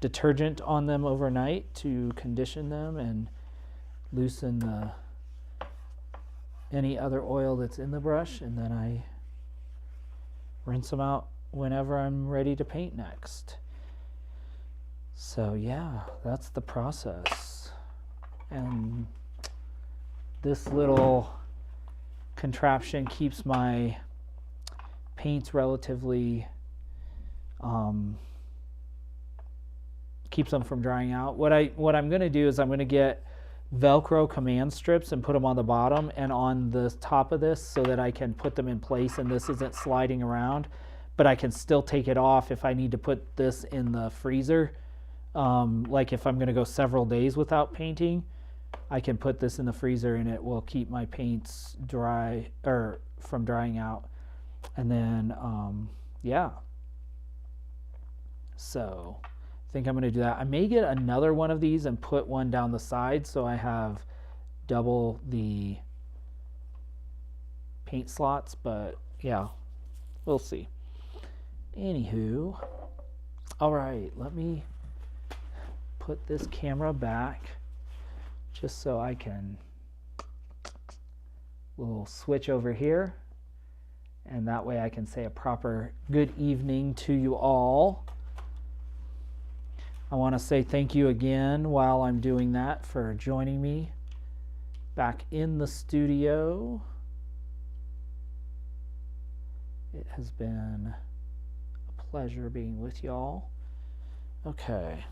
detergent on them overnight to condition them and loosen any other oil that's in the brush, and then I rinse them out whenever I'm ready to paint next. So yeah, that's the process. And this little contraption keeps my paints relatively, keeps them from drying out. What I'm going to do is I'm going to get Velcro command strips and put them on the bottom and on the top of this so that I can put them in place and this isn't sliding around, but I can still take it off if I need to put this in the freezer. Like if I'm going to go several days without painting, I can put this in the freezer and it will keep my paints dry, or from drying out. And then, yeah. So I think I'm going to do that. I may get another one of these and put one down the side so I have double the paint slots, but yeah, we'll see. Anywho, all right, let me put this camera back just so I can, we'll switch over here, and that way I can say a proper good evening to you all. I want to say thank you again while I'm doing that for joining me back in the studio. It has been a pleasure being with y'all. Okay.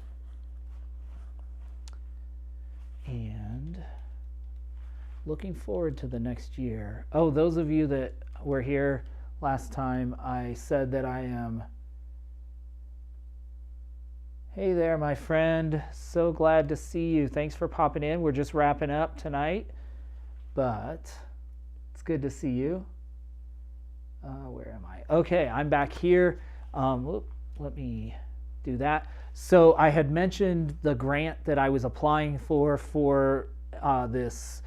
And looking forward to the next year. Oh, those of you that were here last time, I said that I am... Hey there, my friend. So glad to see you. Thanks for popping in. We're just wrapping up tonight, but it's good to see you. Where am I? Okay, I'm back here. Let me do that. So I had mentioned the grant that I was applying for this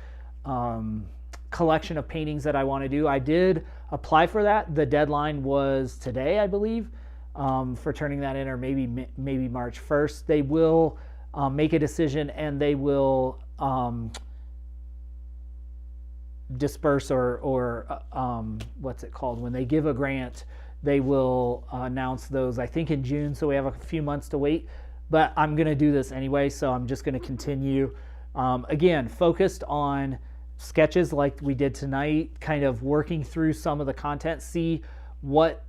collection of paintings that I want to do. I did apply for that. The deadline was today, I believe, for turning that in, or maybe March 1st. They will make a decision and they will disperse or what's it called? When they give a grant, they will announce those, I think, in June, so we have a few months to wait. But I'm going to do this anyway, so I'm just going to continue. Again, focused on sketches like we did tonight, kind of working through some of the content, see what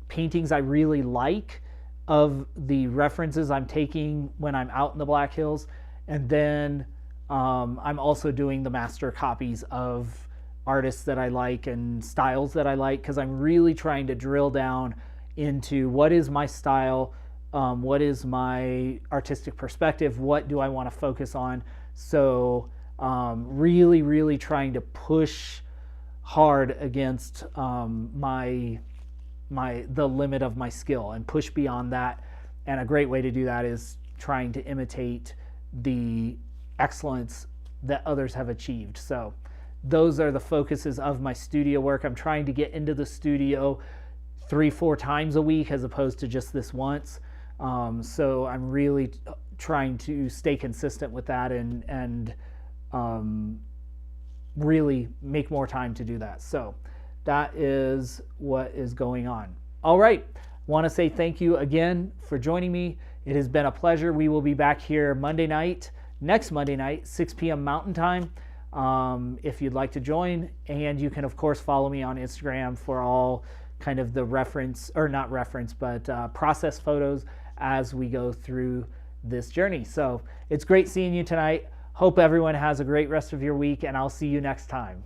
paintings I really like of the references I'm taking when I'm out in the Black Hills. And then I'm also doing the master copies of artists that I like and styles that I like, because I'm really trying to drill down into what is my style, what is my artistic perspective, what do I want to focus on. So really trying to push hard against the limit of my skill and push beyond that. And a great way to do that is trying to imitate the excellence that others have achieved. So those are the focuses of my studio work. I'm trying to get into the studio 3-4 times a week as opposed to just this once. So I'm really trying to stay consistent with that and really make more time to do that. So that is what is going on. All right. Want to say thank you again for joining me. It has been a pleasure. We will be back here next Monday night, 6 p.m. Mountain Time. if you'd like to join. And you can, of course, follow me on Instagram for all kind of the reference, or not reference, but process photos as we go through this journey. So it's great seeing you tonight. Hope everyone has a great rest of your week, and I'll see you next time.